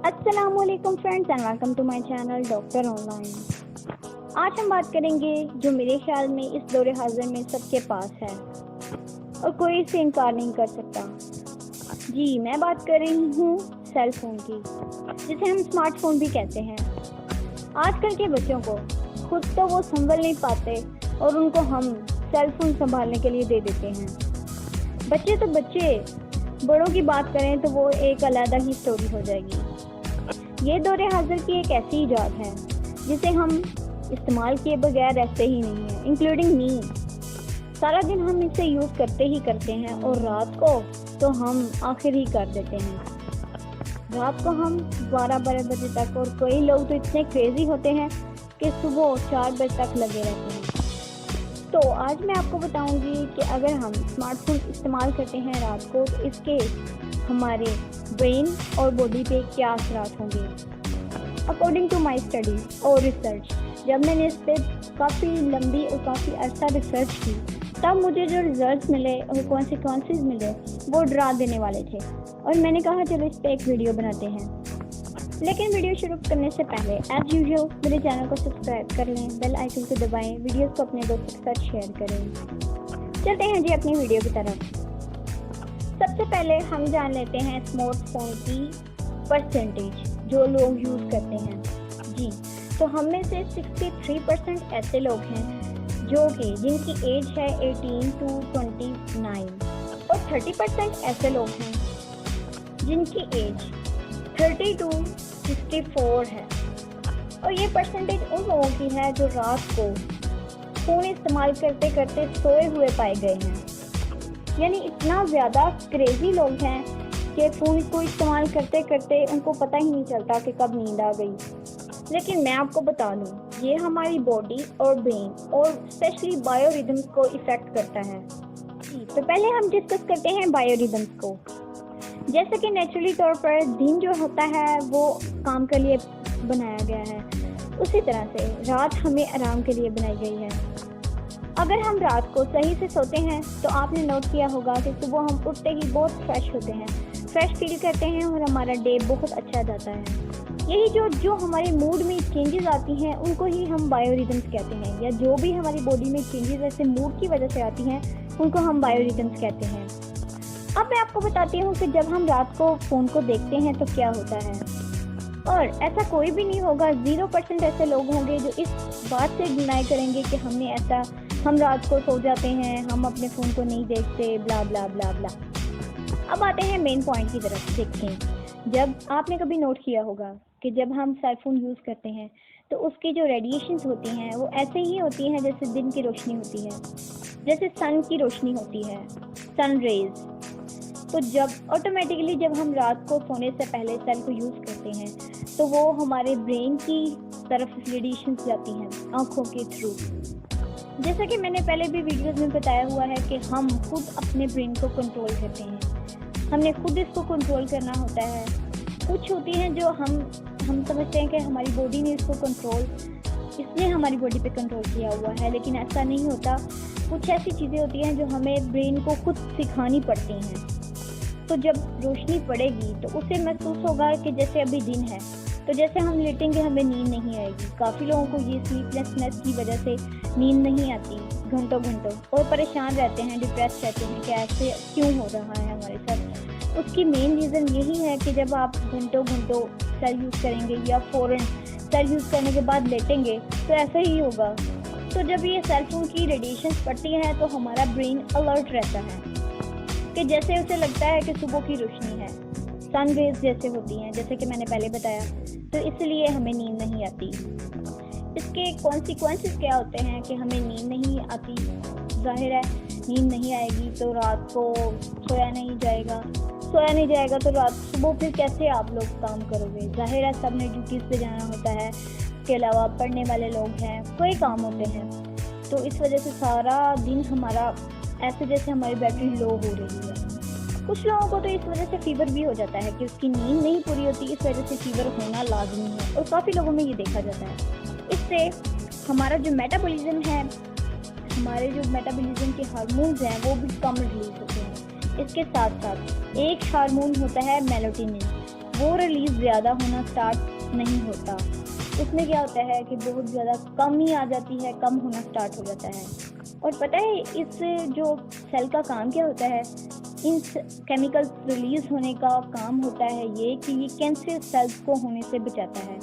अस्सलामुअलैकुम friends and welcome to my channel doctor online. आज हम बात करेंगे जो मेरे ख्याल में इस दौरे हाजिर में सबके पास है और कोई इसे इनकार नहीं कर सकता। जी, मैं बात कर रही हूँ सेल फोन की, जिसे हम स्मार्टफोन भी कहते हैं। आजकल के बच्चों को खुद तो वो संभल नहीं पाते और उनको हम सेल फोन संभालने के लिए दे देते हैं। बच्चे तो बच्चे, बड़ों की बात करें तो वो एक अलग ही स्टोरी हो जाएगी। ये दौरे हाजिर की एक ऐसी इजाद है जिसे हम इस्तेमाल किए बगैर रहते ही नहीं हैं, इंक्लूडिंग मी। सारा दिन हम इसे यूज़ करते ही करते हैं और रात को तो हम आखिर ही कर देते हैं। रात को हम 12-12 बजे तक, और कई लोग तो इतने क्रेजी होते हैं कि सुबह 4 बजे तक लगे रहते हैं। तो आज मैं आपको बताऊंगी कि अगर हम स्मार्टफोन इस्तेमाल करते हैं रात को तो इसके हमारे ब्रेन और बॉडी पे क्या असरात होंगे। अकॉर्डिंग टू माई स्टडी और रिसर्च, जब मैंने इस पर काफ़ी लंबी और काफ़ी अर्सा रिसर्च की, तब मुझे जो रिजल्ट्स मिले और कॉन्सिक्वेंसेस मिले वो डरा देने वाले थे और मैंने कहा चलो इस पर एक वीडियो बनाते हैं। लेकिन वीडियो शुरू करने से पहले एज यूजुअल मेरे चैनल को सब्सक्राइब कर लें, बेल आइकन को दबाएं, वीडियोस को अपने दोस्तों के साथ शेयर करें। चलते हैं जी अपनी वीडियो की तरफ। सबसे पहले हम जान लेते हैं स्मार्टफोन की परसेंटेज जो लोग यूज़ करते हैं। जी, तो हम में से 63% ऐसे लोग हैं जो कि जिनकी एज है 18 to 29 और 30% ऐसे लोग हैं जिनकी एज 30 to 64 है। और ये परसेंटेज उन लोगों की है जो रात को फ़ोन इस्तेमाल करते करते सोए हुए पाए गए हैं। यानी इतना ज़्यादा क्रेजी लोग हैं कि फ़ोन को इस्तेमाल करते करते उनको पता ही नहीं चलता कि कब नींद आ गई। लेकिन मैं आपको बता दूं, ये हमारी बॉडी और ब्रेन और स्पेशली बायोरिदम्स को इफ़ेक्ट करता है। तो पहले हम डिस्कस करते हैं बायोरिदम्स को। जैसे कि नेचुरली तौर पर दिन जो होता है वो काम के लिए बनाया गया है, उसी तरह से रात हमें आराम के लिए बनाई गई है। अगर हम रात को सही से सोते हैं तो आपने नोट किया होगा कि सुबह हम उठते ही बहुत फ्रेश होते हैं, फ्रेश फील करते हैं और हमारा डे बहुत अच्छा जाता है। यही जो हमारे मूड में चेंजेस आती हैं उनको ही हम बायोरिदम्स कहते हैं, या जो भी हमारी बॉडी में चेंजेस ऐसे मूड की वजह से आती हैं उनको हम बायोरिदम्स कहते हैं। अब मैं आपको बताती हूँ कि जब हम रात को फ़ोन को देखते हैं तो क्या होता है। और ऐसा कोई भी नहीं होगा, 0% ऐसे लोग होंगे जो इस बात से डिनाई करेंगे कि हम रात को सो जाते हैं, हम अपने फ़ोन को नहीं देखते, ब्ला ब्ला ब्ला ब्ला। अब आते हैं मेन पॉइंट की तरफ। देखें, जब आपने कभी नोट किया होगा कि जब हम सेल फोन यूज़ करते हैं तो उसकी जो रेडिएशंस होती हैं वो ऐसे ही होती हैं जैसे दिन की रोशनी होती है, जैसे सन की रोशनी होती है, सन रेज। तो जब ऑटोमेटिकली जब हम रात को सोने से पहले सेल को यूज़ करते हैं तो वो हमारे ब्रेन की तरफ रेडिएशंस जाती हैं आँखों के थ्रू। जैसा कि मैंने पहले भी वीडियोस में बताया हुआ है कि हम खुद अपने ब्रेन को कंट्रोल करते हैं, हमने खुद इसको कंट्रोल करना होता है। कुछ होती हैं जो हम समझते हैं कि हमारी बॉडी ने इसको इसने हमारी बॉडी पे कंट्रोल किया हुआ है, लेकिन ऐसा नहीं होता। कुछ ऐसी चीज़ें होती हैं जो हमें ब्रेन को खुद सिखानी पड़ती हैं। तो जब रोशनी पड़ेगी तो उसे महसूस होगा कि जैसे अभी दिन है, तो जैसे हम लेटेंगे हमें नींद नहीं आएगी। काफ़ी लोगों को ये स्लीपलेसनेस की वजह से नींद नहीं आती घंटों और परेशान रहते हैं, डिप्रेस रहते हैं कि ऐसे क्यों हो रहा है हमारे साथ। उसकी मेन रीज़न यही है कि जब आप घंटों सेल यूज़ करेंगे या फ़ौरन सेल यूज़ करने के बाद लेटेंगे तो ऐसा ही होगा। तो जब ये सेल फोन की रेडिएशन पड़ती है तो हमारा ब्रेन अलर्ट रहता है कि जैसे उसे लगता है कि सुबह की रोशनी है, सन रेज जैसे होती हैं, जैसे कि मैंने पहले बताया। तो इसलिए हमें नींद नहीं आती। इसके कॉन्सिक्वेंसेस क्या होते हैं कि हमें नींद नहीं आती। जाहिर है नींद नहीं आएगी तो रात को सोया नहीं जाएगा तो रात सुबह फिर कैसे आप लोग काम करोगे। जाहिर है सब ने ड्यूटीज़ पे जाना होता है, इसके अलावा पढ़ने वाले लोग हैं, कई काम होते हैं। तो इस वजह से सारा दिन हमारा ऐसे जैसे हमारी बैटरी लो हो रही है। कुछ लोगों को तो इस वजह से फीवर भी हो जाता है कि उसकी नींद नहीं पूरी होती, इस वजह से फीवर होना लाजमी है और काफ़ी लोगों में ये देखा जाता है। इससे हमारा जो मेटाबॉलिज्म है, हमारे जो मेटाबॉलिज्म के हार्मोन्स हैं वो भी कम रिलीज होते हैं। इसके साथ साथ एक हार्मोन होता है मेलाटोनिन, वो रिलीज ज़्यादा होना स्टार्ट नहीं होता। उसमें क्या होता है कि बहुत ज़्यादा कमी आ जाती है, कम होना स्टार्ट हो जाता है। और पता है इस जो सेल का काम क्या होता है, इन केमिकल्स रिलीज होने का काम होता है ये कि ये कैंसर सेल्स को होने से बचाता है।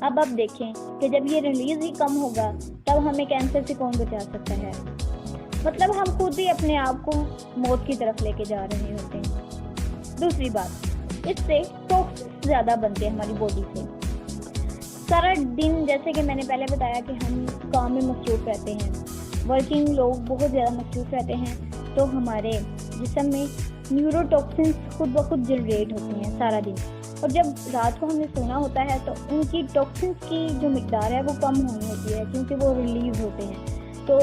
अब आप देखें कि जब ये रिलीज ही कम होगा तब हमें कैंसर से कौन बचा सकता है। मतलब हम खुद ही अपने आप को मौत की तरफ लेके जा रहे होते हैं। दूसरी बात, इससे टॉक्सिन्स ज़्यादा बनते हैं हमारी बॉडी से। सारा दिन, जैसे कि मैंने पहले बताया कि हम काम में मसरूफ रहते हैं, वर्किंग लोग बहुत ज़्यादा मसरूफ रहते हैं, तो हमारे जिस्म में न्यूरोटॉक्सिन्स खुद ब खुद जनरेट होती हैं सारा दिन। और जब रात को हमें सोना होता है तो उनकी टॉक्सिन्स की जो मिकदार है वो कम होनी होती है, क्योंकि वो रिलीज होते हैं। तो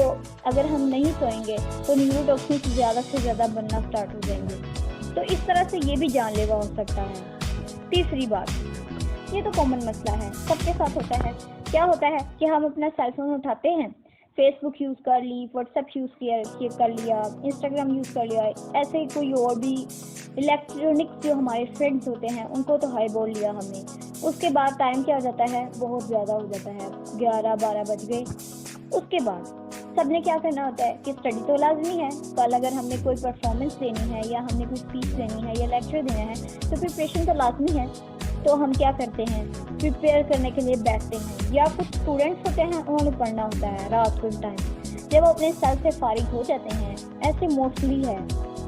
अगर हम नहीं सोएंगे तो न्यूरोटॉक्सिन्स ज़्यादा से ज़्यादा बनना स्टार्ट हो जाएंगे। तो इस तरह से ये भी जानलेवा हो सकता है। तीसरी बात, ये तो कॉमन मसला है, सबके साथ होता है। क्या होता है कि हम अपना सेलफोन उठाते हैं, फेसबुक यूज़ कर ली, व्हाट्सएप यूज़ कर लिया, इंस्टाग्राम यूज़ कर लिया, ऐसे ही कोई और भी इलेक्ट्रॉनिक्स जो हमारे फ्रेंड्स होते हैं उनको तो हाई बोल लिया हमने। उसके बाद टाइम क्या हो जाता है, बहुत ज़्यादा हो जाता है, 11-12 बज गए। उसके बाद सबने क्या करना होता है कि स्टडी तो लाजमी है, कल अगर हमने कोई परफॉर्मेंस देनी है या हमने कोई स्पीच देनी है या लेक्चर देना है तो प्रिपरेशन तो लाजमी है। तो हम क्या करते हैं, प्रिपेयर करने के लिए बैठते हैं। या कुछ स्टूडेंट्स होते हैं, उन्होंने पढ़ना होता है रात को टाइम, जब वो अपने सेल से फारिग हो जाते हैं। ऐसे मोस्टली है,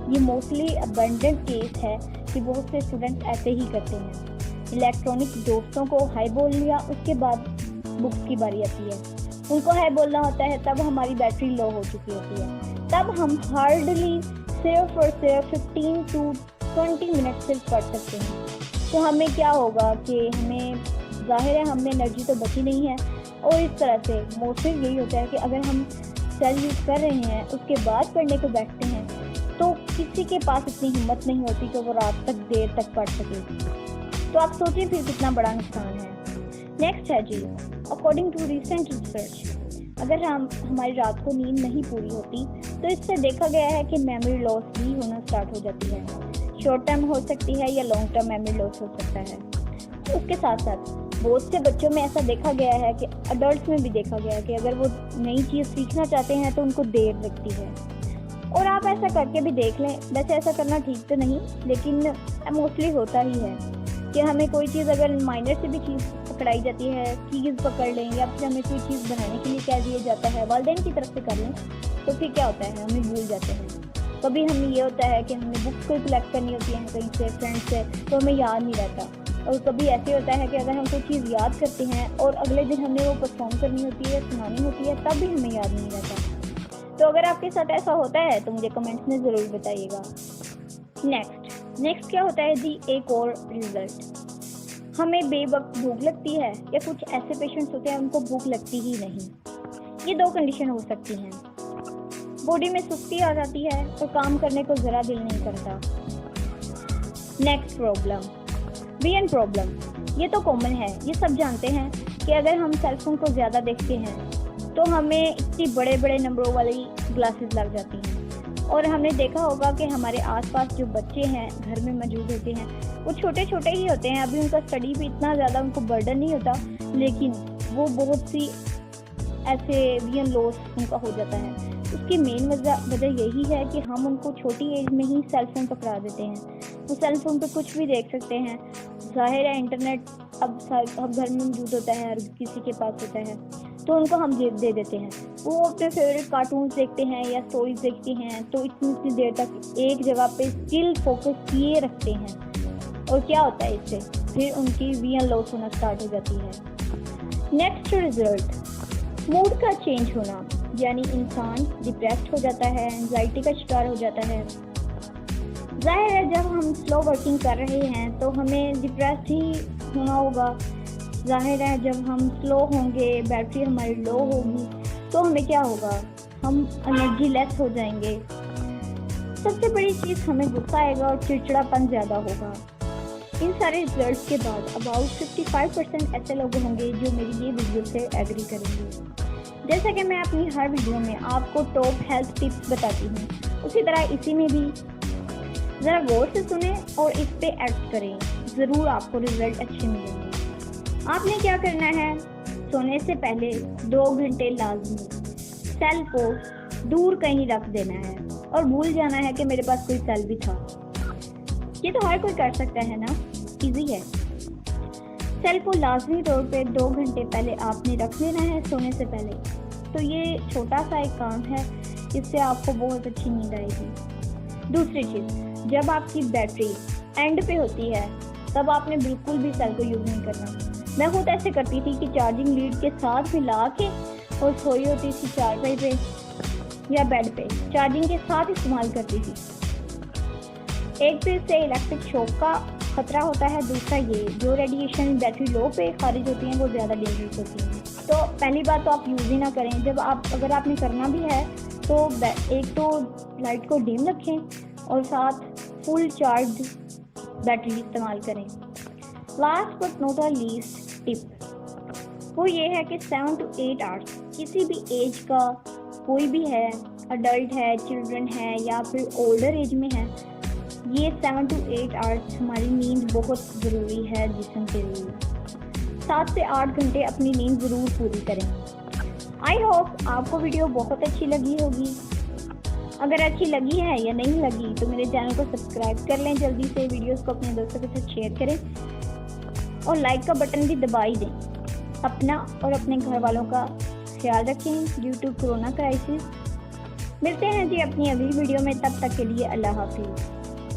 ये मोस्टली अबंडेंट केस है कि बहुत से स्टूडेंट ऐसे ही करते हैं। इलेक्ट्रॉनिक दोस्तों को हाई बोल लिया, उसके बाद बुक्स की बारी आती है, उनको हाई बोलना होता है, तब हमारी बैटरी लो हो चुकी होती है। तब हम हार्डली सिर्फ और सिर्फ 15 to 20 मिनट सिर्फ पढ़ सकते हैं। तो हमें क्या होगा कि हमें जाहिर है हमें एनर्जी तो बची नहीं है। और इस तरह से मोस्टली यही होता है कि अगर हम सेल यूज़ कर रहे हैं उसके बाद पढ़ने को बैठते हैं तो किसी के पास इतनी हिम्मत नहीं होती कि वो रात तक देर तक पढ़ सके। तो आप सोचिए फिर कितना बड़ा नुकसान है। नेक्स्ट है जी, अकॉर्डिंग टू रिसेंट रिसर्च, अगर हमारी रात को नींद नहीं पूरी होती तो इससे देखा गया है कि मेमोरी लॉस भी होना स्टार्ट हो जाती है। शॉर्ट टर्म हो सकती है या लॉन्ग टर्म मेमोरी लॉस हो सकता है। उसके साथ साथ बहुत से बच्चों में ऐसा देखा गया है कि अडल्ट में भी देखा गया है कि अगर वो नई चीज़ सीखना चाहते हैं तो उनको देर लगती है। और आप ऐसा करके भी देख लें, वैसे ऐसा करना ठीक तो नहीं, लेकिन मोस्टली होता ही है कि हमें कोई चीज़ अगर माइनर से भी चीज़ पकड़ाई जाती है, चीज़ पकड़ लें या फिर हमें कोई चीज़ बनाने के लिए कह दिया जाता है, वालिदैन की तरफ से कर लें, तो फिर क्या होता है, हमें भूल जाते हैं। कभी हमें ये होता है कि हमें बुक्स को कलेक्ट करनी होती है कहीं से फ्रेंड से, तो हमें याद नहीं रहता। और कभी ऐसे होता है कि अगर हम कोई चीज़ याद करते हैं और अगले दिन हमें वो परफॉर्म करनी होती है, सुनानी होती है, तब भी हमें याद नहीं रहता। तो अगर आपके साथ ऐसा होता है तो मुझे कमेंट्स में ज़रूर बताइएगा। नेक्स्ट क्या होता है जी, एक और रिजल्ट, हमें बेवक्त भूख लगती है या कुछ ऐसे पेशेंट्स होते हैं उनको भूख लगती ही नहीं। ये दो कंडीशन हो सकती हैं, बॉडी में सुस्ती आ जाती है और काम करने को ज़रा दिल नहीं करता। नेक्स्ट प्रॉब्लम, विजन प्रॉब्लम, ये तो कॉमन है, ये सब जानते हैं कि अगर हम सेलफोन को ज़्यादा देखते हैं तो हमें इतनी बड़े बड़े नंबरों वाली ग्लासेस लग जाती हैं। और हमने देखा होगा कि हमारे आसपास जो बच्चे हैं घर में मौजूद होते हैं वो छोटे छोटे ही होते हैं, अभी उनका स्टडी भी इतना ज़्यादा उनको बर्डन नहीं होता, लेकिन वो बहुत सी ऐसे विजन लॉस उनका हो जाता है। उसकी मेन वजह यही है कि हम उनको छोटी एज में ही सेलफोन पकड़ा देते हैं। वो सेलफोन पे कुछ भी देख सकते हैं। जाहिर है इंटरनेट अब घर में मौजूद होता है, हर किसी के पास होता है, तो उनको हम दे देते हैं। वो अपने फेवरेट कार्टून्स देखते हैं या स्टोरीज देखते हैं, तो इतनी देर तक एक जगह पे स्टिल फोकस किए रखते हैं। और क्या होता है इससे, फिर उनकी विजन लॉस होना स्टार्ट हो जाती है। नेक्स्ट रिजल्ट, मूड का चेंज होना, यानी इंसान डिप्रेस्ड हो जाता है, एंजाइटी का शिकार हो जाता है। जाहिर है जब हम स्लो वर्किंग कर रहे हैं तो हमें डिप्रेस्ड ही होना होगा। जाहिर है जब हम स्लो होंगे, बैटरी हमारी लो होगी, तो हमें क्या होगा, हम एनर्जी लेस हो जाएंगे। सबसे बड़ी चीज़, हमें गुस्सा आएगा और चिड़चिड़ापन ज़्यादा होगा। इन सारे रिजल्ट्स के बाद अबाउट 55% ऐसे लोग होंगे जो मेरी ये वीडियो से एग्री करेंगे। जैसा कि मैं अपनी हर वीडियो में आपको टॉप हेल्थ टिप्स बताती हूँ, उसी तरह इसी में भी ज़रा गौर से सुने और इस पे एक्ट करें। ज़रूर आपको रिजल्ट अच्छे मिलेंगे। आपने क्या करना है, सोने से पहले 2 घंटे लाजमी सेल को दूर कहीं रख देना है और भूल जाना है कि मेरे पास कोई सेल भी था। ये तो हर कोई कर सकता है ना, इजी है। सेल को लाजमी तौर पे 2 घंटे पहले आपने रख लेना है सोने से पहले। तो ये छोटा सा एक काम है, इससे आपको बहुत अच्छी नींद आएगी। दूसरी चीज़, जब आपकी बैटरी एंड पे होती है तब आपने बिल्कुल भी सेल को यूज़ नहीं करना। मैं खुद ऐसे करती थी कि चार्जिंग लीड के साथ मिला के और सोई होती थी चारपाई पे या बेड पे, चार्जिंग के साथ इस्तेमाल करती थी। एक तो इससे इलेक्ट्रिक शॉक का खतरा होता है, दूसरा ये जो रेडिएशन बैटरी लो पे खारिज होती हैं वो ज़्यादा डेंजरस होती हैं। तो पहली बात तो आप यूज़ ही ना करें। जब अगर आपने करना भी है तो एक तो लाइट को डिम रखें और साथ फुल चार्ज बैटरी इस्तेमाल करें। Last but not a least tip वो ये है कि 7 to 8 आवर्स किसी भी एज का कोई भी है, अडल्ट है, चिल्ड्रन है या फिर ओल्डर एज में है, ये 7 to 8 आवर्स हमारी नींद बहुत ज़रूरी है जिस्म के लिए। 7 से 8 घंटे अपनी नींद ज़रूर पूरी करें। आई होप आपको वीडियो बहुत अच्छी लगी होगी। अगर अच्छी लगी है या नहीं लगी तो मेरे चैनल को सब्सक्राइब कर लें जल्दी से, वीडियोस को अपने दोस्तों के साथ शेयर करें और लाइक का बटन भी दबा ही दें। अपना और अपने घर वालों का ख्याल रखें ड्यू टू कोरोना क्राइसिस। मिलते हैं जी अपनी अगली वीडियो में, तब तक के लिए अल्लाह हाफिज़।